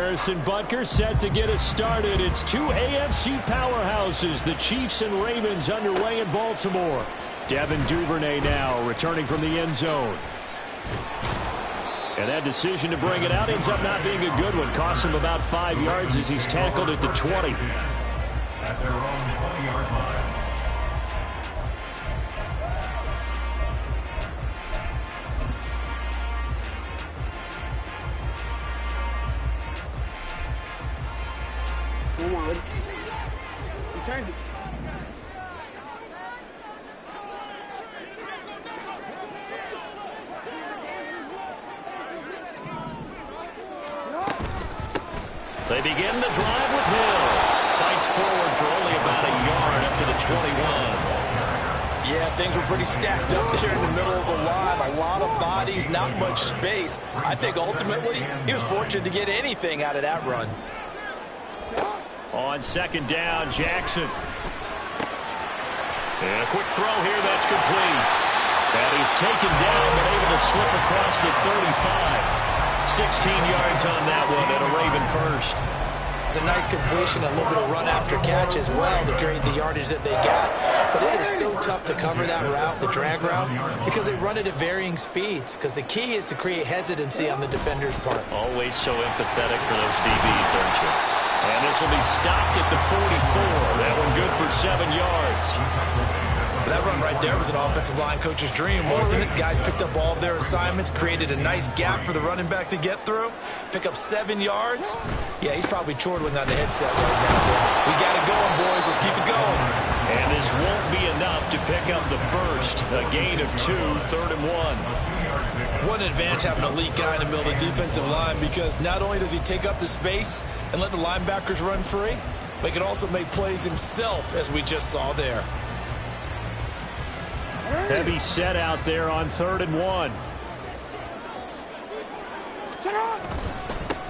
Harrison Butker set to get us started. It's two AFC powerhouses, the Chiefs and Ravens, underway in Baltimore. Devin Duvernay now returning from the end zone. And that decision to bring it out ends up not being a good one. Cost him about 5 yards as he's tackled at the 20. At their own 20-yard line. Change it. They begin the drive with Hill. Fights forward for only about a yard up to the 21. Yeah, things were pretty stacked up there in the middle of the line. A lot of bodies, not much space. I think ultimately he was fortunate to get anything out of that run. On second down, Jackson. And a quick throw here, that's complete. And he's taken down, but able to slip across the 35. 16 yards on that one, and a Raven first. It's a nice completion, a little bit of run after catch as well to create the yardage that they got. But it is so tough to cover that route, the drag route, because they run it at varying speeds. Because the key is to create hesitancy on the defender's part. Always so empathetic for those DBs, aren't you? And this will be stopped at the 44. That one good for 7 yards. That run right there was an offensive line coach's dream, wasn't it? Guys picked up all of their assignments, created a nice gap for the running back to get through, pick up 7 yards. Yeah, he's probably chortling on the headset right now. So we got it going, boys. Let's keep it going. And this won't be enough to pick up the first. A gain of 2, 3rd and 1. What an advantage having an elite guy in the middle of the defensive line, because not only does he take up the space and let the linebackers run free, but he can also make plays himself, as we just saw there. Heavy set out there on 3rd and 1.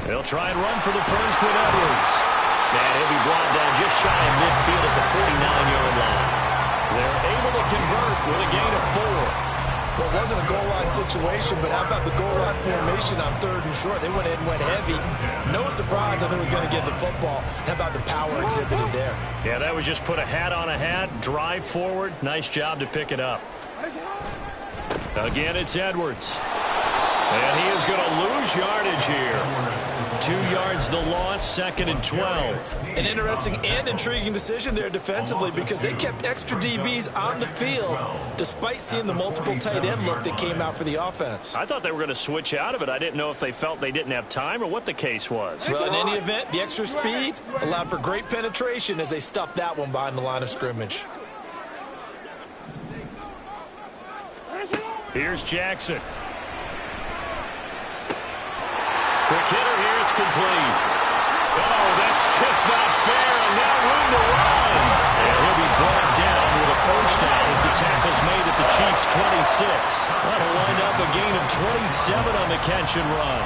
They'll try and run for the first with Edwards. And he'll be brought down just shy of midfield at the 49-yard line. They're able to convert with a gain of 4. Well, it wasn't a goal line situation, but how about the goal line formation on 3rd and short? They went in and went heavy. No surprise that they was going to get the football. How about the power exhibited there? Yeah, that was just put a hat on a hat, drive forward. Nice job to pick it up. Again, it's Edwards. And he is going to lose yardage here. 2 yards the loss, 2nd and 12. An interesting and intriguing decision there defensively, because they kept extra DBs on the field despite seeing the multiple tight end look that came out for the offense. I thought they were going to switch out of it. I didn't know if they felt they didn't have time or what the case was. Well, in any event, the extra speed allowed for great penetration as they stuffed that one behind the line of scrimmage. Here's Jackson. Quick hitter here, it's complete. Oh, that's just not fair, and now room to run. And he'll be brought down with a first down as the tackle's made at the Chiefs' 26. That'll wind up a gain of 27 on the catch and run.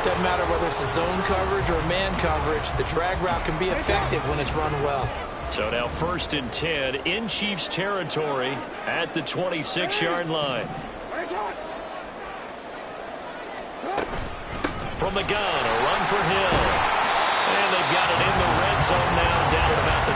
Doesn't matter whether it's a zone coverage or man coverage, the drag route can be effective when it's run well. So now 1st and 10 in Chiefs territory at the 26-yard line. From the gun, a run for Hill. And they've got it in the red zone now, down at about the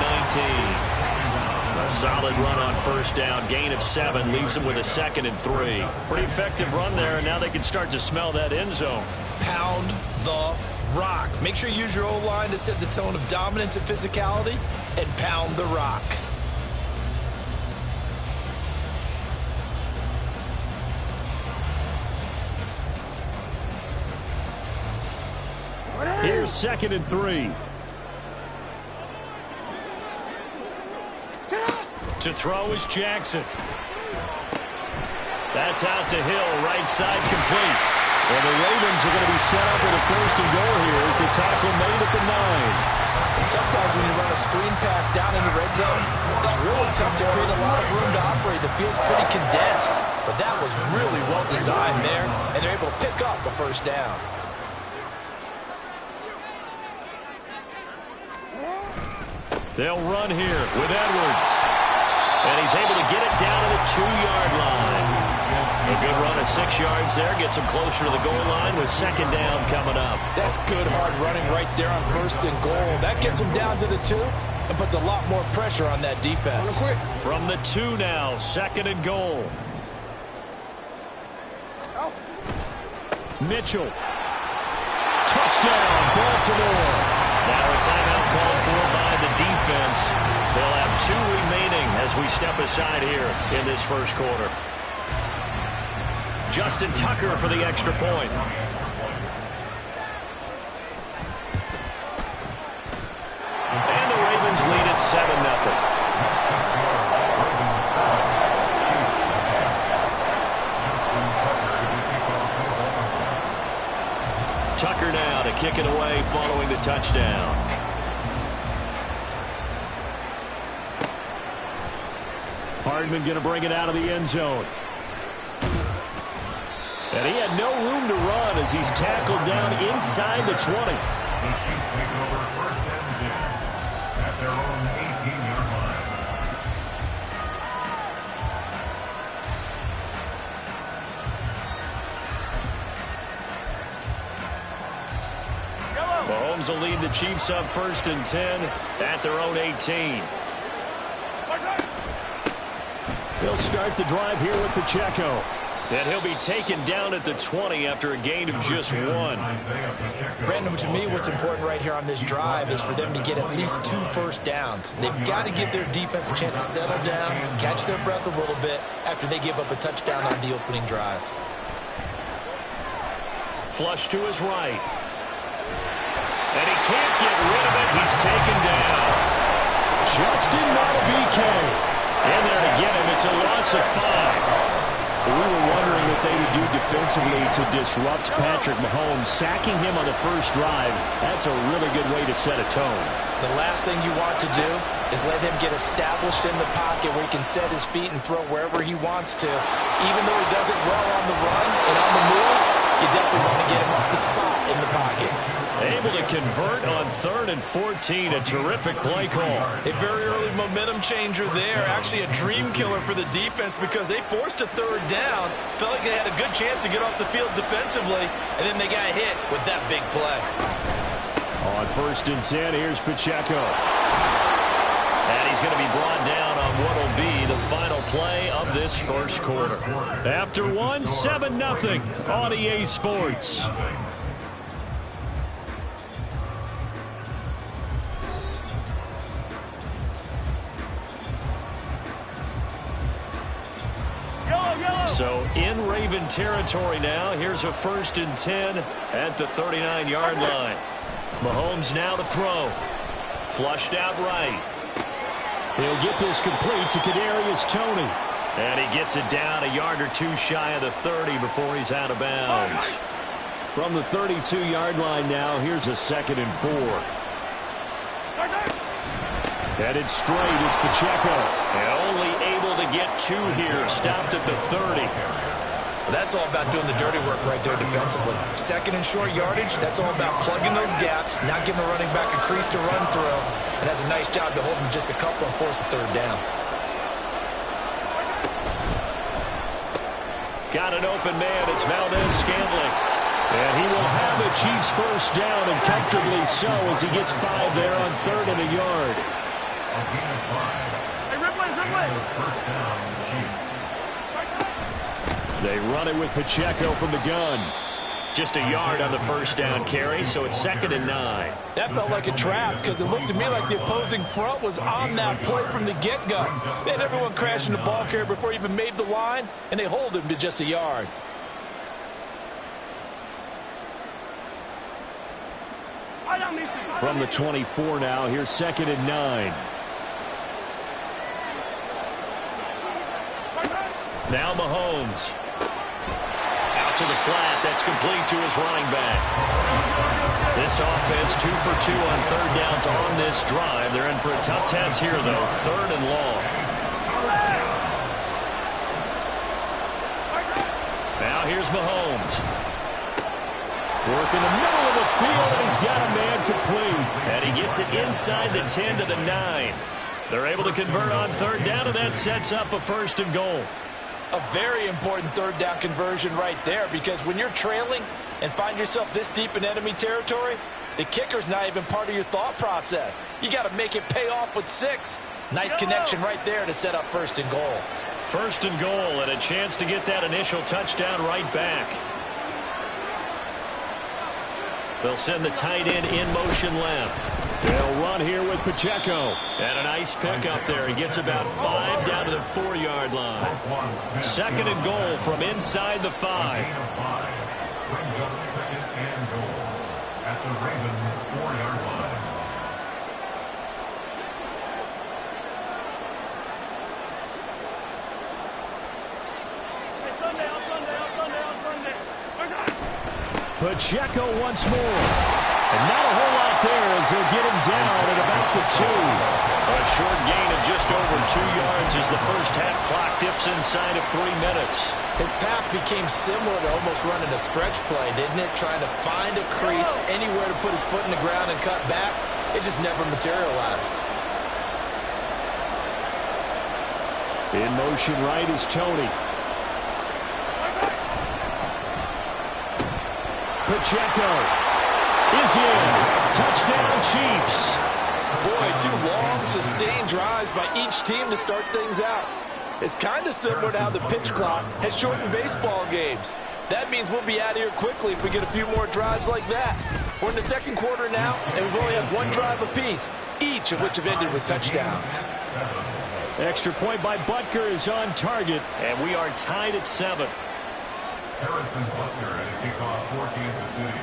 19. A solid run on first down, gain of 7, leaves them with a 2nd and 3. Pretty effective run there, and now they can start to smell that end zone. Pound the rock. Make sure you use your O-line to set the tone of dominance and physicality, and pound the rock. Here's 2nd and 3. To throw is Jackson. That's out to Hill, right side complete. Well, the Ravens are going to be set up with a 1st and goal here as the tackle made at the 9. And sometimes when you run a screen pass down in the red zone, it's really tough to create a lot of room to operate. The field's pretty condensed, but that was really well designed there, and they're able to pick up a first down. They'll run here with Edwards. And he's able to get it down to the 2-yard line. A good run of 6 yards there. Gets him closer to the goal line with second down coming up. That's good hard running right there on first and goal. That gets him down to the 2 and puts a lot more pressure on that defense. From the 2 now, second and goal. Mitchell. Touchdown, Baltimore. Now a timeout called for by the defense. They'll have 2 remaining as we step aside here in this first quarter. Justin Tucker for the extra point. And the Ravens lead at 7-0. Tucker now to kick it away following the touchdown. Hardman going to bring it out of the end zone. And he had no room to run as he's tackled down inside the 20. The Chiefs take over first and 10 at their own 18-yard line. Mahomes will lead the Chiefs up first and 10 at their own 18. He'll start the drive here with Pacheco. And he'll be taken down at the 20 after a gain of just 1. Brandon, to me, what's important right here on this drive is for them to get at least 2 first downs. They've got to give their defense a chance to settle down, catch their breath a little bit after they give up a touchdown on the opening drive. Flush to his right. And he can't get rid of it. He's taken down. Justin Madubuike in there to get him. It's a loss of 5. We were wondering what they would do defensively to disrupt Patrick Mahomes. Sacking him on the first drive, that's a really good way to set a tone. The last thing you want to do is let him get established in the pocket where he can set his feet and throw wherever he wants to. Even though he does it well on the run and on the move, you definitely want to get him up the spot in the pocket. Able to convert on 3rd and 14. A terrific play call. A very early momentum changer there. Actually a dream killer for the defense because they forced a 3rd down. Felt like they had a good chance to get off the field defensively, and then they got hit with that big play. On 1st and 10, here's Pacheco. And he's going to be brought down on what will be the final play of this first quarter. After 1, 7-0 on EA Sports. So in Raven territory now. Here's a 1st and 10 at the 39-yard line. Mahomes now to throw. Flushed out right. He'll get this complete to Kadarius Toney. And he gets it down a yard or 2 shy of the 30 before he's out of bounds. From the 32-yard line now, here's a 2nd and 4. Headed straight, it's Pacheco. And only able to get 2 here. Stopped at the 30. Well, that's all about doing the dirty work right there defensively. 2nd and short yardage, that's all about plugging those gaps, not giving the running back a crease to run through, and has a nice job to hold him just a couple and force a 3rd down. Got an open man. It's Valdez-Scantling. And he will have the Chiefs first down, and comfortably so as he gets 5 there on 3rd and a yard. Hey, Ripley! First down, Chiefs. They run it with Pacheco from the gun. Just a yard on the first down carry, so it's 2nd and 9. That felt like a trap because it looked to me like the opposing front was on that play from the get-go. They had everyone crashing the ball carrier before he even made the line, and they hold him to just a yard. From the 24 now, here's 2nd and 9. Now Mahomes. Out to the flat. That's complete to his running back. This offense 2 for 2 on 3rd downs on this drive. They're in for a tough test here, though. 3rd and long. Now here's Mahomes. Work in the middle of the field, and he's got a man complete. And he gets it inside the 10 to the 9. They're able to convert on 3rd down, and that sets up a 1st and goal. A very important third down conversion right there, because when you're trailing and find yourself this deep in enemy territory, the kicker's not even part of your thought process. You got to make it pay off with 6. Nice connection right there to set up 1st and goal. 1st and goal, and a chance to get that initial touchdown right back. They'll send the tight end in motion left. They'll run here with Pacheco. And a nice pickup there. He gets about 5 down to the 4-yard line. 2nd and goal from inside the 5. Brings up 2nd and goal at the Ravens' 4-yard line. Pacheco once more. And not a whole lot there as they'll get him down at about the 2. A short gain of just over 2 yards as the first half clock dips inside of 3 minutes. His path became similar to almost running a stretch play, didn't it? Trying to find a crease, anywhere to put his foot in the ground and cut back. It just never materialized. In motion right is Tony. Pacheco is in. Touchdown, Chiefs. Boy, 2 long, sustained drives by each team to start things out. It's kind of similar to how the pitch clock has shortened baseball games. That means we'll be out of here quickly if we get a few more drives like that. We're in the 2nd quarter now, and we've only had 1 drive apiece, each of which have ended with touchdowns. Extra point by Butker is on target, and we are tied at 7. Harrison Butker at a kickoff for Kansas City.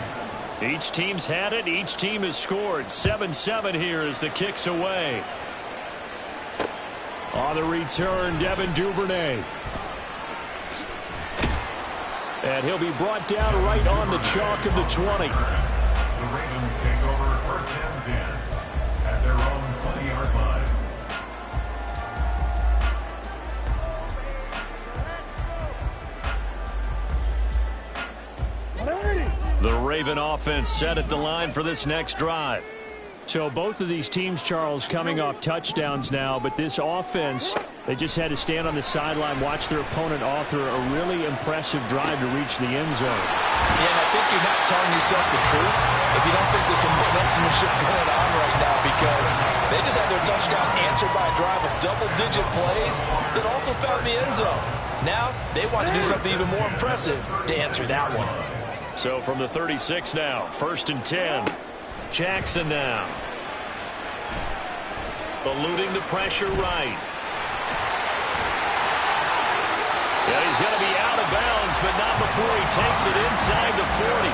Each team's had it. Each team has scored. 7-7 here as the kick's away. On the return, Devin Duvernay. And he'll be brought down right on the chalk of the 20. The Ravens take over 1st and 10 at their own 20-yard line. The Raven offense set at the line for this next drive. So both of these teams, Charles, coming off touchdowns now, but this offense, they just had to stand on the sideline, watch their opponent author a really impressive drive to reach the end zone. Yeah, and I think you're not telling yourself the truth if you don't think there's some one-upsmanship going on right now, because they just had their touchdown answered by a drive of double-digit plays that also found the end zone. Now they want to do something even more impressive to answer that one. So from the 36 now, 1st and 10. Jackson now. Eluding the pressure right. Yeah, he's going to be out of bounds, but not before he takes it inside the 40.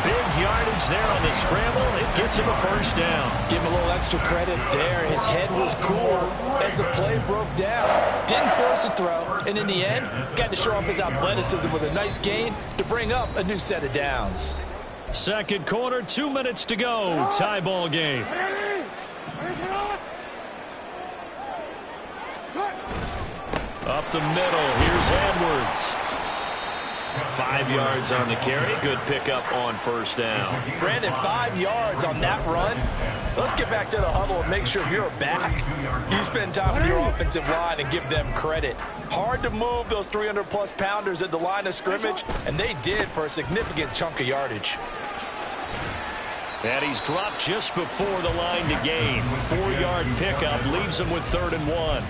Big yardage there on the scramble. It gets him a 1st down. Give him a little extra credit there. His head was cool as the play broke down. Didn't force a throw, and in the end, got to show off his athleticism with a nice gain to bring up a new set of downs. 2nd quarter, 2 minutes to go. Tie ball game. Up the middle, here's Edwards. 5 yards on the carry. Good pickup on 1st down. Brandon, 5 yards on that run. Let's get back to the huddle and make sure if you're a back, you spend time with your offensive line and give them credit. Hard to move those 300-plus pounders at the line of scrimmage, and they did for a significant chunk of yardage. And he's dropped just before the line to gain. 4-yard pickup leaves him with 3rd and 1.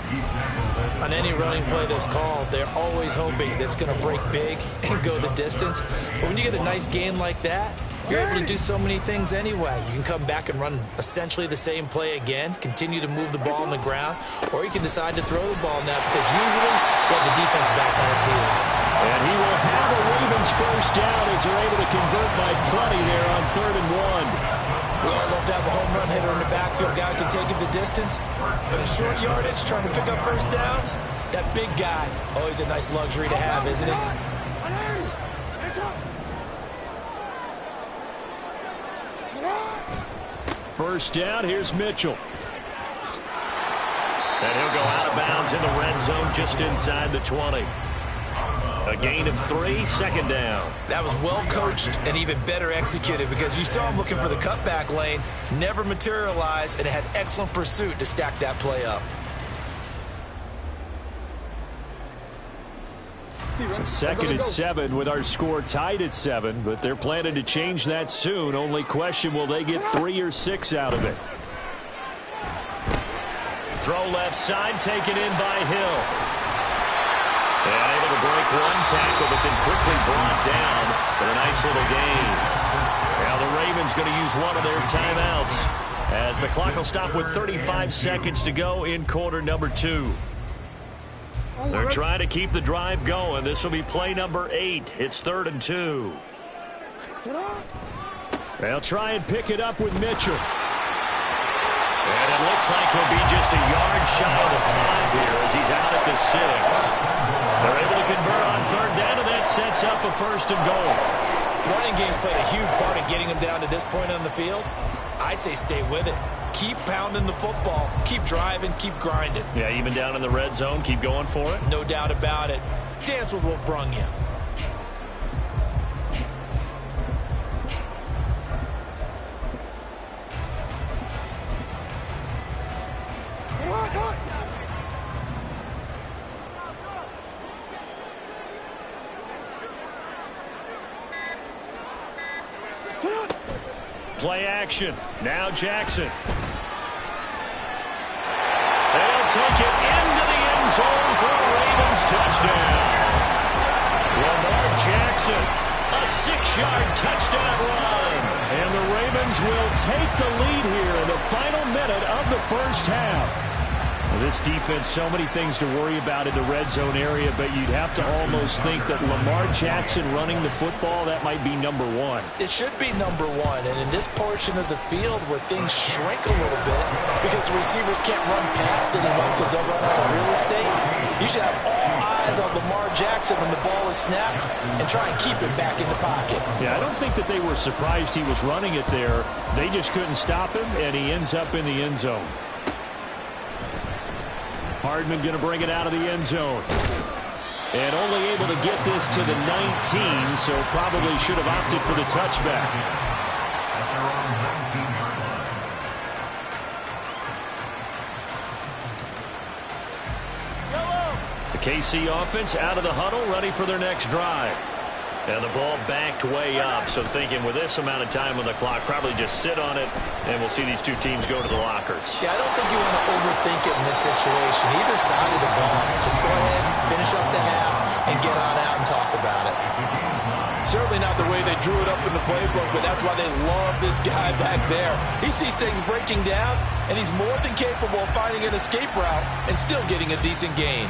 On any running play that's called, they're always hoping that it's going to break big and go the distance. But when you get a nice gain like that, you're able to do so many things anyway. You can come back and run essentially the same play again, continue to move the ball on the ground, or you can decide to throw the ball now because usually you have the defense back on its heels. And he will have a Ravens 1st down as they're able to convert by plenty there on 3rd and 1. We all love to have a home run hitter in the backfield. Guy can take it the distance. But a short yardage, trying to pick up 1st downs, that big guy, always a nice luxury to have, isn't it? 1st down, here's Mitchell. And he'll go out of bounds in the red zone just inside the 20. A gain of 3, 2nd down. That was well coached and even better executed because you saw him looking for the cutback lane, never materialized, and had excellent pursuit to stack that play up. Second and 7 with our score tied at 7, but they're planning to change that soon. Only question, will they get 3 or 6 out of it? Throw left side, taken in by Hill. And able to break one tackle, but then quickly brought down with a nice little gain. Now the Ravens going to use one of their timeouts as the clock will stop with 35 seconds to go in quarter number 2. They're trying to keep the drive going. This will be play number 8. It's 3rd and 2. They'll try and pick it up with Mitchell. And it looks like he'll be just a yard shy of the 5 here as he's out at the 6. They're able to convert on 3rd down, and that sets up a 1st and goal. The running game's played a huge part in getting him down to this point on the field. I say stay with it. Keep pounding the football. Keep driving. Keep grinding. Yeah, even down in the red zone, keep going for it. No doubt about it. Dance with what brung you. Play action. Now Jackson. They'll take it into the end zone for a Ravens touchdown. Lamar Jackson, a 6-yard touchdown run. And the Ravens will take the lead here in the final minute of the first half. Well, this defense, so many things to worry about in the red zone area, but you'd have to almost think that Lamar Jackson running the football, that might be number 1. It should be number 1, and in this portion of the field where things shrink a little bit because the receivers can't run past anymore because they'll run out of real estate, you should have all eyes on Lamar Jackson when the ball is snapped and try and keep it back in the pocket. Yeah, I don't think that they were surprised he was running it there. They just couldn't stop him, and he ends up in the end zone. Hardman going to bring it out of the end zone. And only able to get this to the 19, so probably should have opted for the touchback. The KC offense out of the huddle, ready for their next drive. And the ball backed way up, so thinking with this amount of time on the clock, probably just sit on it, and we'll see these two teams go to the lockers. Yeah, I don't think you want to overthink it in this situation. Either side of the ball, just go ahead, finish up the half, and get on out and talk about it. Certainly not the way they drew it up in the playbook, but that's why they love this guy back there. He sees things breaking down, and he's more than capable of finding an escape route and still getting a decent gain.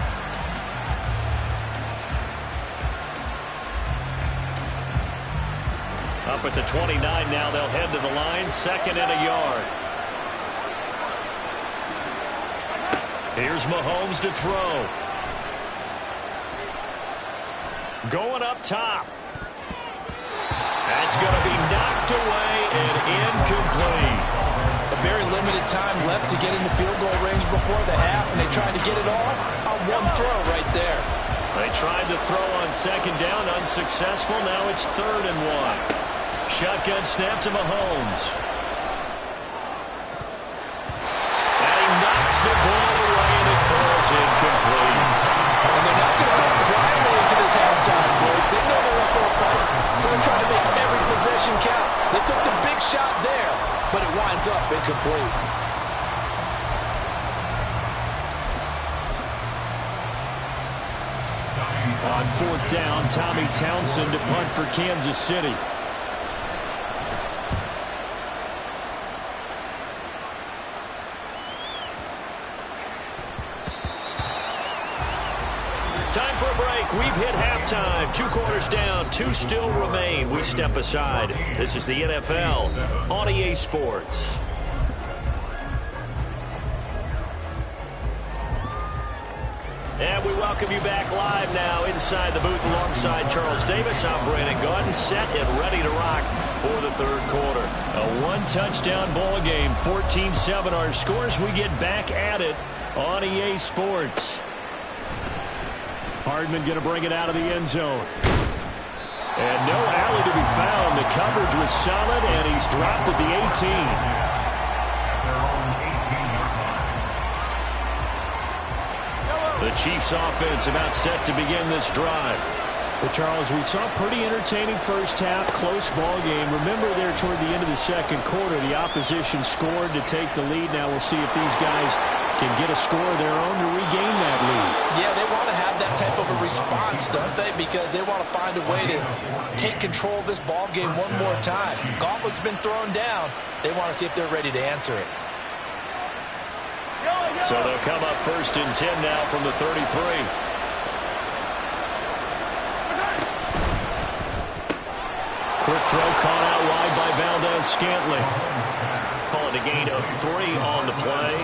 Up at the 29 now, they'll head to the line, 2nd and a yard. Here's Mahomes to throw. Going up top. That's going to be knocked away and incomplete. A very limited time left to get into field goal range before the half, and they tried to get it all on one throw right there. They tried to throw on 2nd down, unsuccessful. Now it's 3rd and 1. Shotgun snap to Mahomes. And he knocks the ball away, and it falls incomplete. And they're not going to go quietly into this halftime break. They know they're up for a fight, so they're trying to make every possession count. They took the big shot there, but it winds up incomplete. On 4th down, Tommy Townsend to punt for Kansas City. Time for a break. We've hit halftime. 2 quarters down. 2 still remain. We step aside. This is the NFL on EA Sports. And we welcome you back live now inside the booth alongside Charles Davis. I'm Brandon Gaudin, set and ready to rock for the 3rd quarter. A 1-touchdown ball game, 14-7 our scores. We get back at it on EA Sports. Hardman going to bring it out of the end zone. And no alley to be found. The coverage was solid, and he's dropped at the 18. The Chiefs offense about set to begin this drive. Well, Charles, we saw a pretty entertaining first half, close ball game. Remember there toward the end of the second quarter, the opposition scored to take the lead. Now we'll see if these guys can get a score of their own to regain that lead. Yeah, they want to have that type of a response, don't they? Because they want to find a way to take control of this ball game one more time. Gauntlet's been thrown down. They want to see if they're ready to answer it. So they'll come up 1st and 10 now from the 33. Quick throw caught out wide by Valdez-Scantling. Call it a gain of 3 on the play,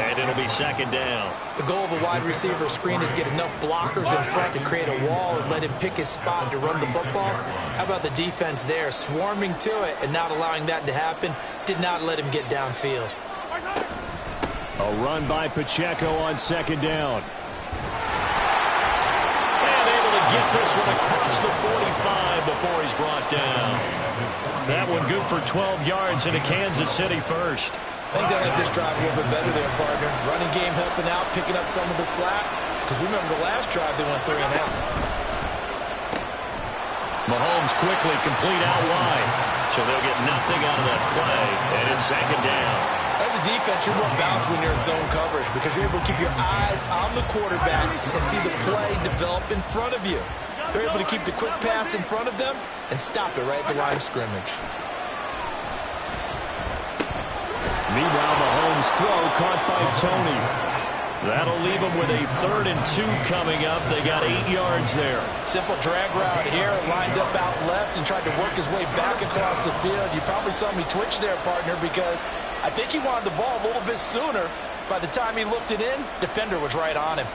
and it'll be 2nd down. The goal of a wide receiver screen is get enough blockers in front to create a wall and let him pick his spot to run the football. How about the defense there, swarming to it and not allowing that to happen? Did not let him get downfield. A run by Pacheco on 2nd down. And able to get this one across the 45 before he's brought down. That one good for 12 yards into Kansas City first. I think they like this drive a little bit better there, partner. Running game helping out, picking up some of the slack. Because remember the last drive they went 3 and out. Mahomes quickly complete out wide. So they'll get nothing out of that play. And it's 2nd down. As a defense, you're more balanced when you're in zone coverage because you're able to keep your eyes on the quarterback and see the play develop in front of you. They're able to keep the quick pass in front of them and stop it right at the line of scrimmage. Meanwhile, Mahomes' throw caught by Tony. That'll leave them with a 3rd and 2 coming up. They got 8 yards there. Simple drag route here, lined up out left and tried to work his way back across the field. You probably saw me twitch there, partner, because I think he wanted the ball a little bit sooner. By the time he looked it in, defender was right on him.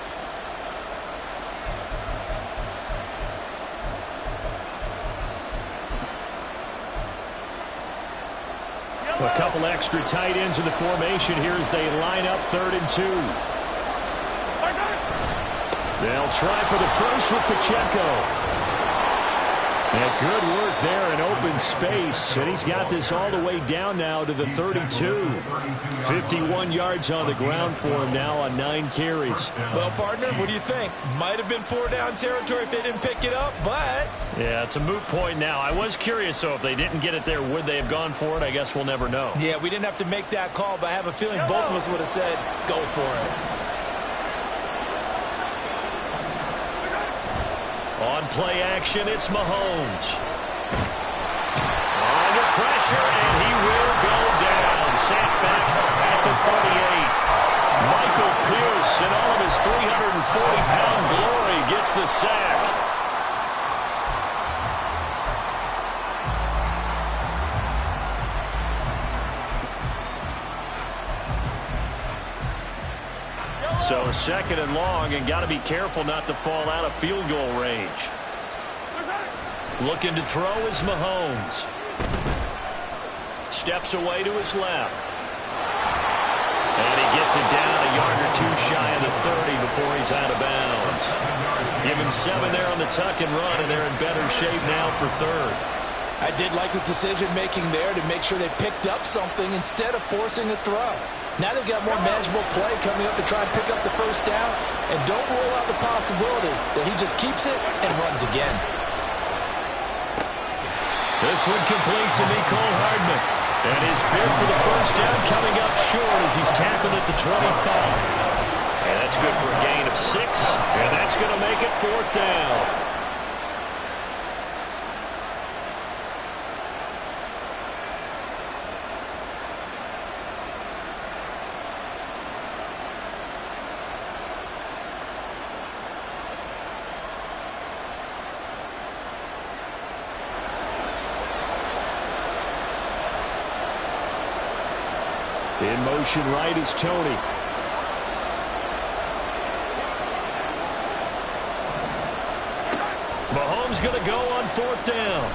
A couple extra tight ends in the formation here as they line up 3rd and 2. They'll try for the first with Pacheco. And good work there in open space. And he's got this all the way down now to the 32. 51 yards on the ground for him now on 9 carries. Well, partner, what do you think? Might have been 4-down territory if they didn't pick it up, but... Yeah, it's a moot point now. I was curious, so if they didn't get it there, would they have gone for it? I guess we'll never know. Yeah, we didn't have to make that call, but I have a feeling both of us would have said, go for it. On play action, it's Mahomes. Under pressure, and he will go down. Sacked back at the 38. Michael Pierce, in all of his 340-pound glory, gets the sack. So 2nd and long, and got to be careful not to fall out of field goal range. Looking to throw is Mahomes. Steps away to his left. And he gets it down a yard or 2 shy of the 30 before he's out of bounds. Give him 7 there on the tuck and run, and they're in better shape now for 3rd. I did like his decision-making there to make sure they picked up something instead of forcing a throw. Now they've got more manageable play coming up to try and pick up the first down. And don't rule out the possibility that he just keeps it and runs again. This one complete to Mecole Hardman. And his bid for the first down coming up short as he's tackled at the 25. And that's good for a gain of 6. And that's going to make it 4th down. In motion right is Tony. Mahomes going to go on 4th down.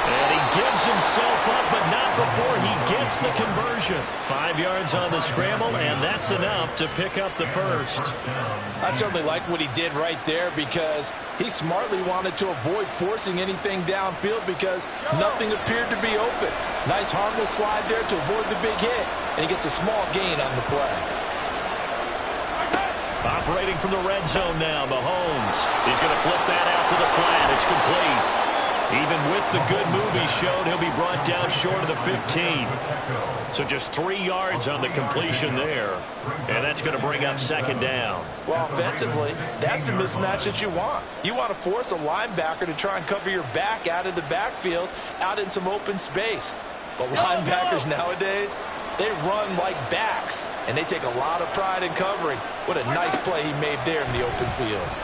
And he gives himself up, but not before he gets the conversion. 5 yards on the scramble, and that's enough to pick up the first. I certainly like what he did right there because he smartly wanted to avoid forcing anything downfield because nothing appeared to be open. Nice harmless slide there to avoid the big hit, and he gets a small gain on the play. Operating from the red zone now, Mahomes. He's going to flip that out to the flat. It's complete. Even with the good move he showed, he'll be brought down short of the 15. So just 3 yards on the completion there. And that's going to bring up second down. Well, offensively, that's the mismatch that you want. You want to force a linebacker to try and cover your back out of the backfield, out in some open space. But linebackers nowadays, they run like backs, and they take a lot of pride in covering. What a nice play he made there in the open field.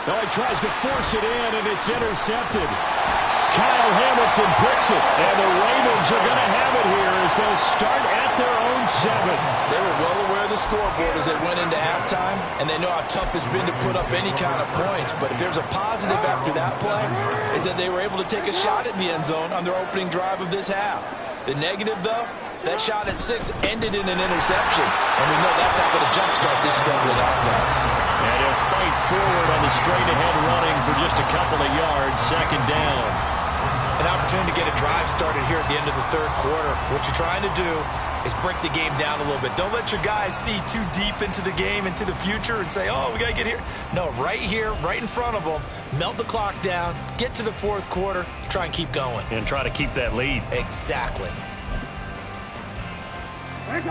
Well, he tries to force it in, and it's intercepted. Kyle Hamilton picks it, and the Ravens are going to have it here as they'll start at their own 7. They were well aware of the scoreboard as they went into halftime, and they know how tough it's been to put up any kind of points. But if there's a positive after that play, is that they were able to take a shot at the end zone on their opening drive of this half. The negative, though, that shot at 6 ended in an interception. And we know that's not going to jumpstart this struggling offense. And he'll fight forward on the straight-ahead running for just a couple of yards. Second down. An opportunity to get a drive started here at the end of the third quarter. What you're trying to do is break the game down a little bit. Don't let your guys see too deep into the game, into the future, and say, oh, we got to get here. No, right here, right in front of them, melt the clock down, get to the fourth quarter, try and keep going. And try to keep that lead. Exactly.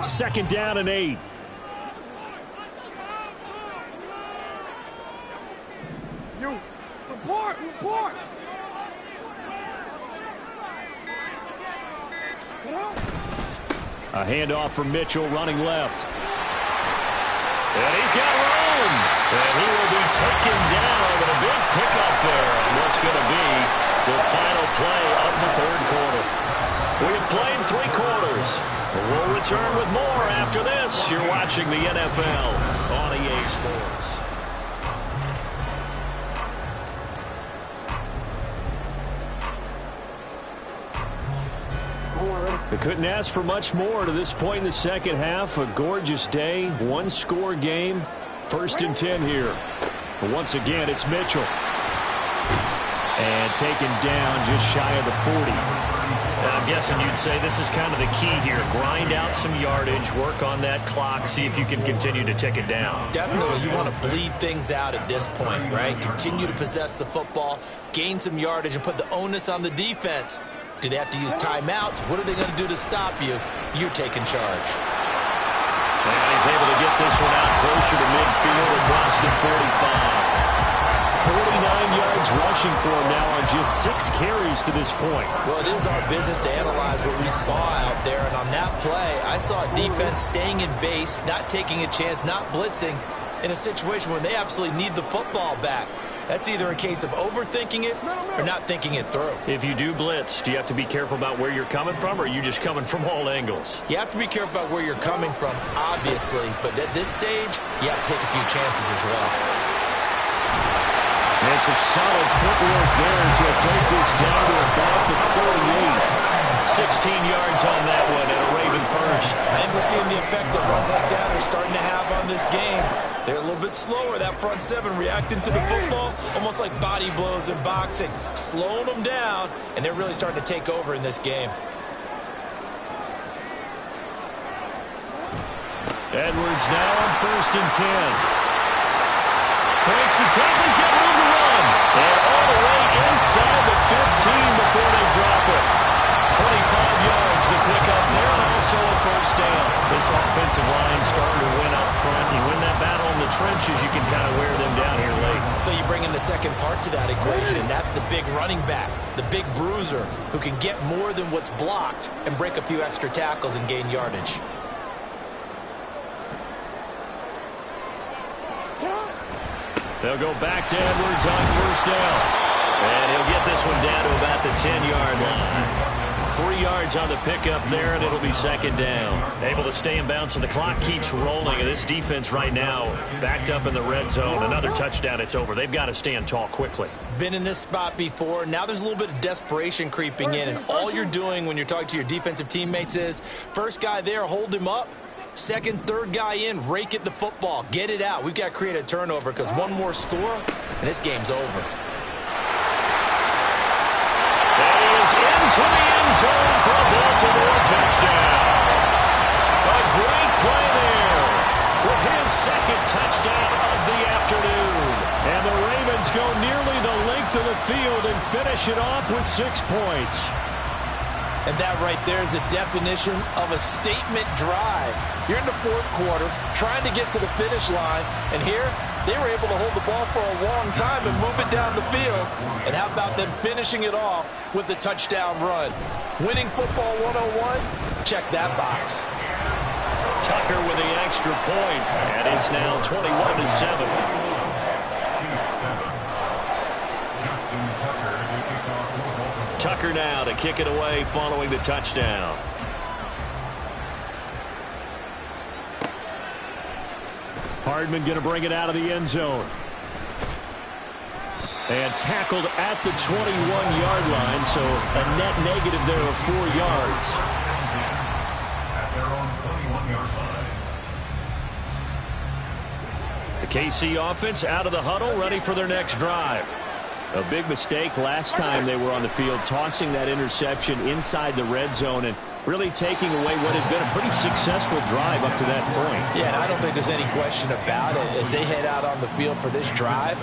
Second down and 8. Report! A handoff from Mitchell running left. And he's got room. And he will be taken down with a big pickup there on what's going to be the final play of the third quarter. We have played 3 quarters. We'll return with more after this. You're watching the NFL on EA Sports. They couldn't ask for much more to this point in the second half. A gorgeous day, 1-score game. 1st and 10 here. But once again, it's Mitchell. And taken down just shy of the 40. I'm guessing you'd say this is kind of the key here. Grind out some yardage, work on that clock, see if you can continue to tick it down. Definitely, you want to bleed things out at this point, right? Continue to possess the football, gain some yardage, and put the onus on the defense. Do they have to use timeouts? What are they going to do to stop you? You're taking charge. And he's able to get this one out closer to midfield across the 45. 49 yards rushing for him now on just 6 carries to this point. Well, it is our business to analyze what we saw out there. And on that play, I saw a defense staying in base, not taking a chance, not blitzing in a situation when they absolutely need the football back. That's either a case of overthinking it or not thinking it through. If you do blitz, do you have to be careful about where you're coming from, or are you just coming from all angles? You have to be careful about where you're coming from, obviously. But at this stage, you have to take a few chances as well. And some solid footwork there as he'll take this down to about the 48. 16 yards on that one and a Raven first. I think we're seeing the effect that runs like that are starting to have on this game. They're a little bit slower, that front 7, reacting to the football, almost like body blows in boxing, slowing them down, and they're really starting to take over in this game. Edwards now on 1st and 10. Breaks the tackle, he's got room to run. And all the way inside the 15 before they drop it. 25 yards to pick up there, and also a first down. This offensive line starting to win up front. You win that battle in the trenches, you can kind of wear them down here late. So you bring in the second part to that equation, and that's the big running back, the big bruiser, who can get more than what's blocked and break a few extra tackles and gain yardage. They'll go back to Edwards on first down. And he'll get this one down to about the 10-yard line. 3 yards on the pickup there, and it'll be second down. Able to stay in bounds, and the clock keeps rolling. And this defense right now backed up in the red zone. Another touchdown, it's over. They've got to stand tall quickly. Been in this spot before. Now there's a little bit of desperation creeping in, and all you're doing when you're talking to your defensive teammates is, first guy there, hold him up. Second, third guy in, rake at the football. Get it out. We've got to create a turnover because one more score, and this game's over. That is into the end zone for a Baltimore touchdown. A great play there second touchdown of the afternoon. And the Ravens go nearly the length of the field and finish it off with 6 points. And that right there is a definition of a statement drive. You're in the fourth quarter, trying to get to the finish line, and here they were able to hold the ball for a long time and move it down the field. And how about them finishing it off with the touchdown run? Winning football 101? Check that box. Tucker with the extra point, and it's now 21-7. Tucker now to kick it away following the touchdown. Hardman going to bring it out of the end zone. And tackled at the 21-yard line, so a net negative there of 4 yards. At their own 21-yard line. The KC offense out of the huddle, ready for their next drive. A big mistake last time they were on the field, tossing that interception inside the red zone and really taking away what had been a pretty successful drive up to that point. Yeah, and I don't think there's any question about it. As they head out on the field for this drive,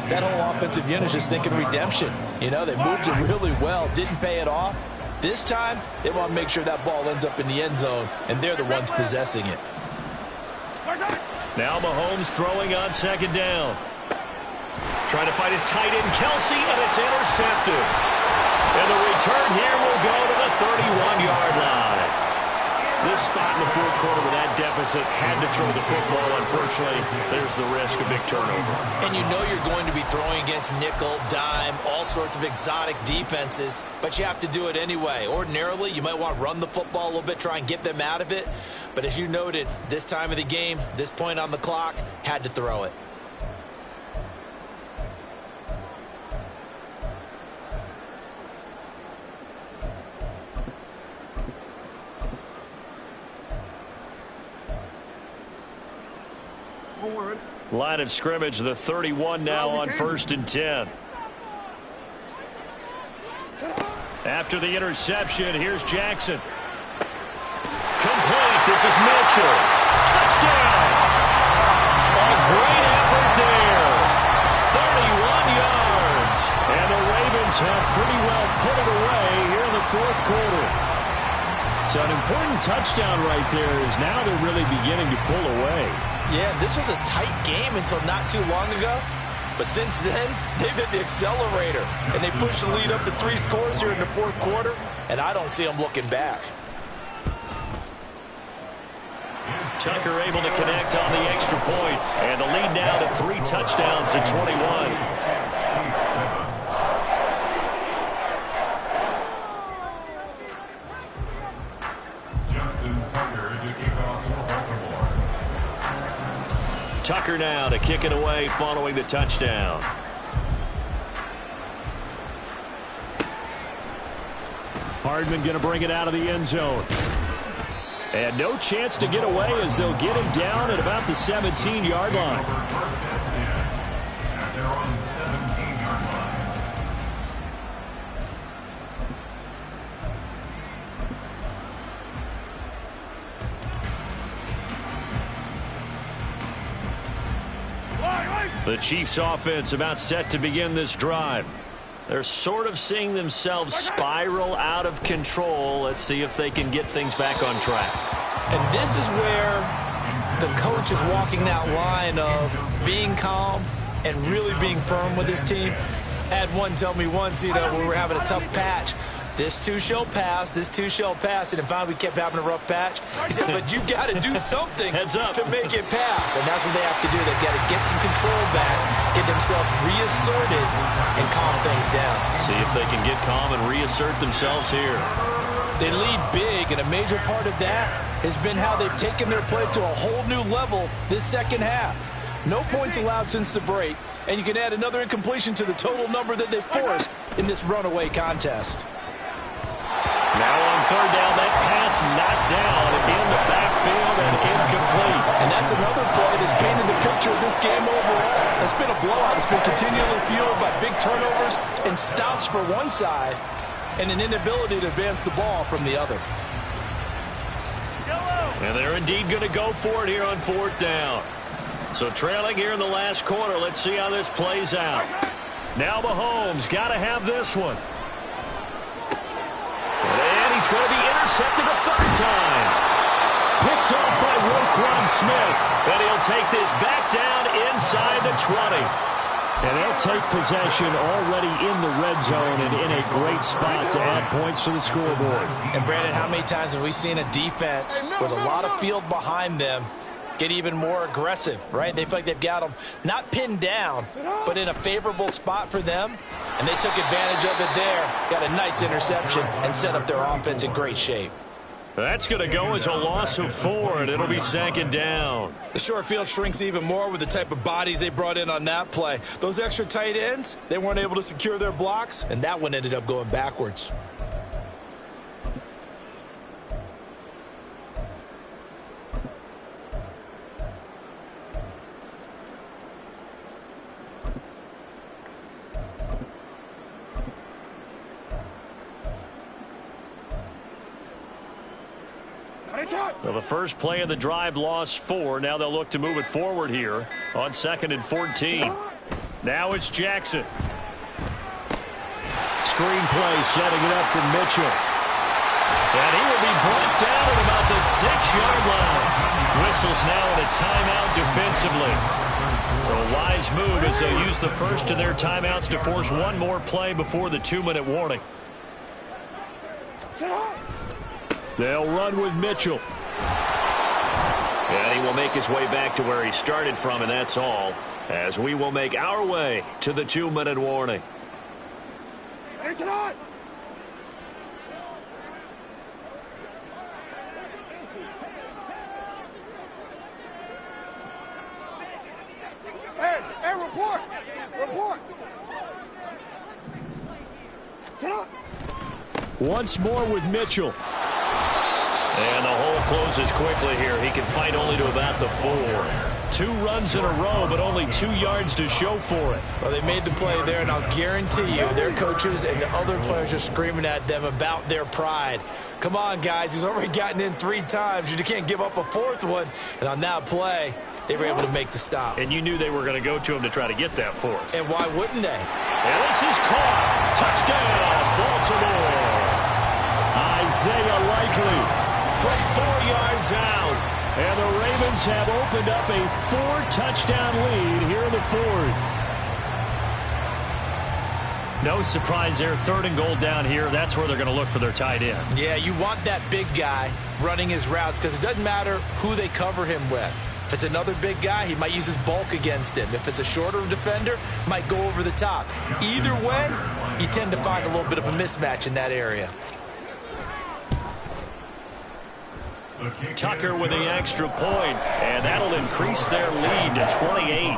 that whole offensive unit is just thinking redemption. You know, they moved it really well, didn't pay it off. This time, they want to make sure that ball ends up in the end zone, and they're the ones possessing it. Now Mahomes throwing on second down. Trying to fight his tight end, Kelsey, and it's intercepted. And the return here will go to the 31-yard line. This spot in the fourth quarter with that deficit had to throw the football. Unfortunately, there's the risk of big turnover. And you know you're going to be throwing against nickel, dime, all sorts of exotic defenses, but you have to do it anyway. Ordinarily, you might want to run the football a little bit, try and get them out of it. But as you noted, this time of the game, this point on the clock, had to throw it. Line of scrimmage, the 31 now on 1st and 10. After the interception, here's Jackson. Complete. This is Mitchell. Touchdown. A great effort there. 31 yards. And the Ravens have pretty well put it away here in the fourth quarter. So an important touchdown right there is now they're really beginning to pull away. Yeah, this was a tight game until not too long ago. But since then, they've hit the accelerator. And they pushed the lead up to 3 scores here in the fourth quarter. And I don't see them looking back. Tucker able to connect on the extra point. And the lead now to 3 touchdowns at 21. Tucker now to kick it away following the touchdown. Hardman going to bring it out of the end zone. And no chance to get away as they'll get him down at about the 17-yard line. The Chiefs offense about set to begin this drive. They're sort of seeing themselves spiral out of control. Let's see if they can get things back on track. And this is where the coach is walking that line of being calm and really being firm with his team. I had one tell me once, we were having a tough patch. This too shall pass, this too shall pass. And finally we kept having a rough patch. He said, but you got to do something to make it pass. And that's what they have to do. They've got to get some control back, get themselves reasserted, and calm things down. See if they can get calm and reassert themselves here. They lead big, and a major part of that has been how they've taken their play to a whole new level this second half. No points allowed since the break, and you can add another incompletion to the total number that they've forced in this runaway contest. Now on third down, that pass knocked down in the backfield and incomplete. And that's another play that's painted the picture of this game overall. It's been a blowout. It's been continually fueled by big turnovers and stops for one side and an inability to advance the ball from the other. And they're indeed going to go for it here on fourth down. So trailing here in the last quarter. Let's see how this plays out. Now Mahomes got to have this one. And he's going to be intercepted a third time. Picked up by Roquan Smith. And he'll take this back down inside the 20. And they'll take possession already in the red zone and in a great spot to add points to the scoreboard. And Brandon, how many times have we seen a defense with a lot of field behind them get even more aggressive, right? They feel like they've got them not pinned down, but in a favorable spot for them. And they took advantage of it there. Got a nice interception and set up their offense in great shape. That's going to go as a loss of 4, and it'll be second down. The short field shrinks even more with the type of bodies they brought in on that play. Those extra tight ends, they weren't able to secure their blocks, and that one ended up going backwards. Well, the first play of the drive lost 4. Now they'll look to move it forward here on 2nd and 14. Now it's Jackson. Screen play setting it up for Mitchell. And he will be brought down at about the 6-yard line. Whistles now in a timeout defensively. So a wise move as they use the first of their timeouts to force one more play before the 2-minute warning. They'll run with Mitchell. And he will make his way back to where he started from, and that's all, as we will make our way to the 2-minute warning. Hey, report! Report! Once more with Mitchell. And the hole closes quickly here. He can fight only to about the 4. 2 runs in a row, but only 2 yards to show for it. Well, they made the play there, and I'll guarantee you their coaches and the other players are screaming at them about their pride. Come on, guys. He's already gotten in 3 times. You can't give up a 4th one. And on that play, they were able to make the stop. And you knew they were going to go to him to try to get that 4th. And why wouldn't they? And this is caught. Touchdown, Baltimore. Isaiah Likely from 4 yards out. And the Ravens have opened up a 4-touchdown lead here in the 4th. No surprise there. 3rd and goal down here. That's where they're going to look for their tight end. Yeah, you want that big guy running his routes because it doesn't matter who they cover him with. If it's another big guy, he might use his bulk against him. If it's a shorter defender, might go over the top. Either way, you tend to find a little bit of a mismatch in that area. Tucker with the extra point, and that'll increase their lead to 28.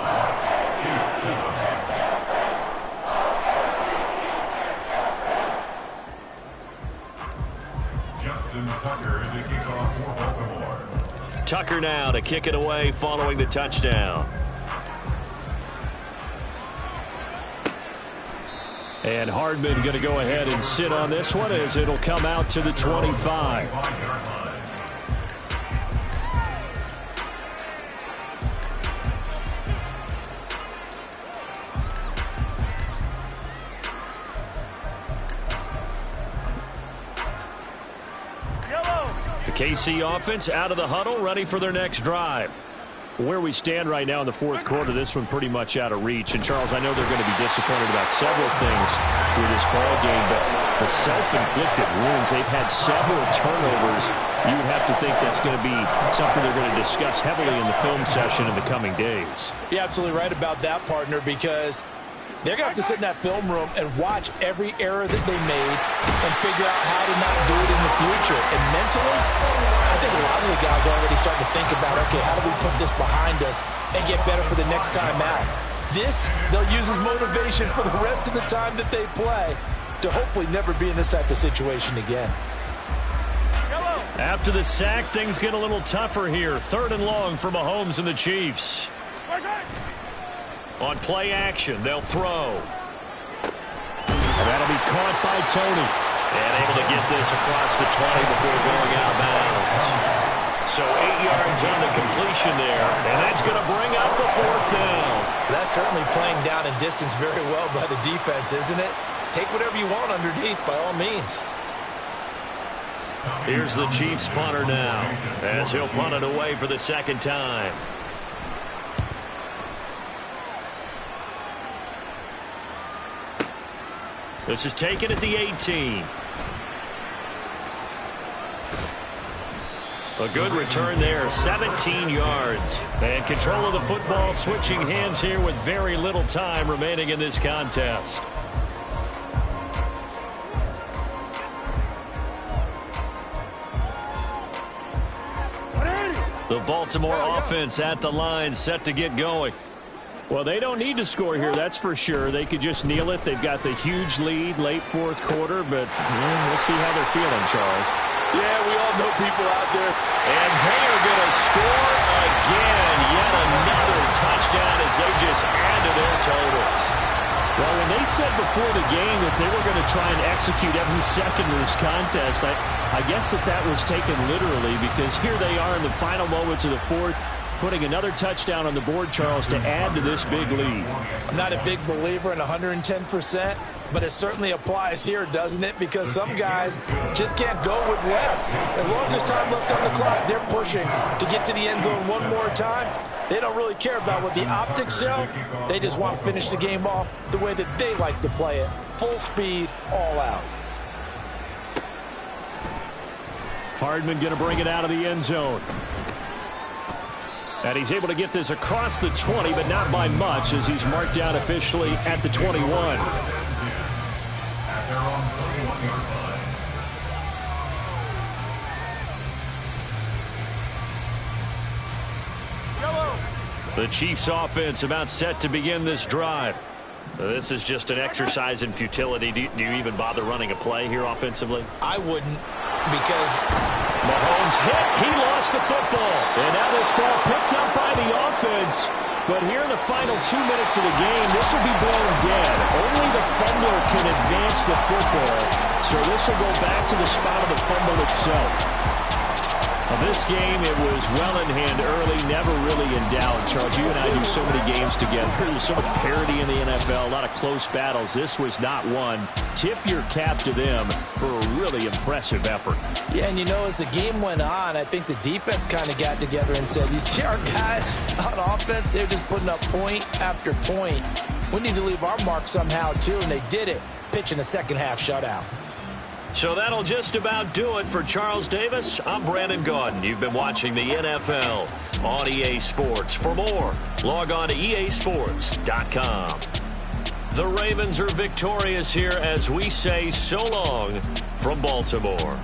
Justin Tucker is the kickoff for Baltimore. Tucker now to kick it away following the touchdown. And Hardman going to go ahead and sit on this one as it'll come out to the 25. KC offense out of the huddle, ready for their next drive. Where we stand right now in the 4th quarter, this one pretty much out of reach. And, Charles, I know they're going to be disappointed about several things with this ball game, but the self-inflicted wounds, they've had several turnovers. You would have to think that's going to be something they're going to discuss heavily in the film session in the coming days. You're absolutely right about that, partner, because they're going to have to sit in that film room and watch every error that they made and figure out how to not do it in the future. And mentally, I think a lot of the guys are already starting to think about, okay, how do we put this behind us and get better for the next time out? This, they'll use as motivation for the rest of the time that they play to hopefully never be in this type of situation again. After the sack, things get a little tougher here. 3rd and long for Mahomes and the Chiefs. On play action, they'll throw. And that'll be caught by Tony. And able to get this across the 20 before going out of bounds. So 8 yards on the completion there, and that's going to bring up the 4th down. That's certainly playing down and distance very well by the defense, isn't it? Take whatever you want underneath, by all means. Here's the Chiefs punter now, as he'll punt it away for the 2nd time. This is taken at the 18. A good return there, 17 yards. And control of the football, switching hands here with very little time remaining in this contest. The Baltimore offense at the line, set to get going. Well, they don't need to score here, that's for sure. They could just kneel it. They've got the huge lead late 4th quarter, but we'll see how they're feeling, Charles. Yeah, we all know people out there. And they are going to score again. Yet another touchdown as they just add to their totals. Well, when they said before the game that they were going to try and execute every second of this contest, I guess that was taken literally, because here they are in the final moments of the 4th, putting another touchdown on the board, Charles, to add to this big lead. I'm not a big believer in 110%, but it certainly applies here, doesn't it? Because some guys just can't go with less. As long as there's time left on the clock, they're pushing to get to the end zone one more time. They don't really care about what the optics show. They just want to finish the game off the way that they like to play it. Full speed, all out. Hardman going to bring it out of the end zone. And he's able to get this across the 20, but not by much, as he's marked down officially at the 21. At their own 21-yard line. The Chiefs offense about set to begin this drive. This is just an exercise in futility. Do you even bother running a play here offensively? I wouldn't, because Mahomes hit. He lost the football. And now this ball picked up by the offense. But here in the final 2 minutes of the game, this will be blown dead. Only the fumbler can advance the football. So this will go back to the spot of the fumble itself. Now this game, it was well in hand early, never really in doubt. Charles, you and I do so many games together. There's so much parity in the NFL, a lot of close battles. This was not one. Tip your cap to them for a really impressive effort. yeah, and you know, as the game went on, I think the defense kind of got together and said, you see our guys on offense, they're just putting up point after point. We need to leave our mark somehow, too, and they did it, pitching a second-half shutout. So that'll just about do it for Charles Davis. I'm Brandon Gaudin. You've been watching the NFL on EA Sports. For more, log on to easports.com. The Ravens are victorious here as we say so long from Baltimore.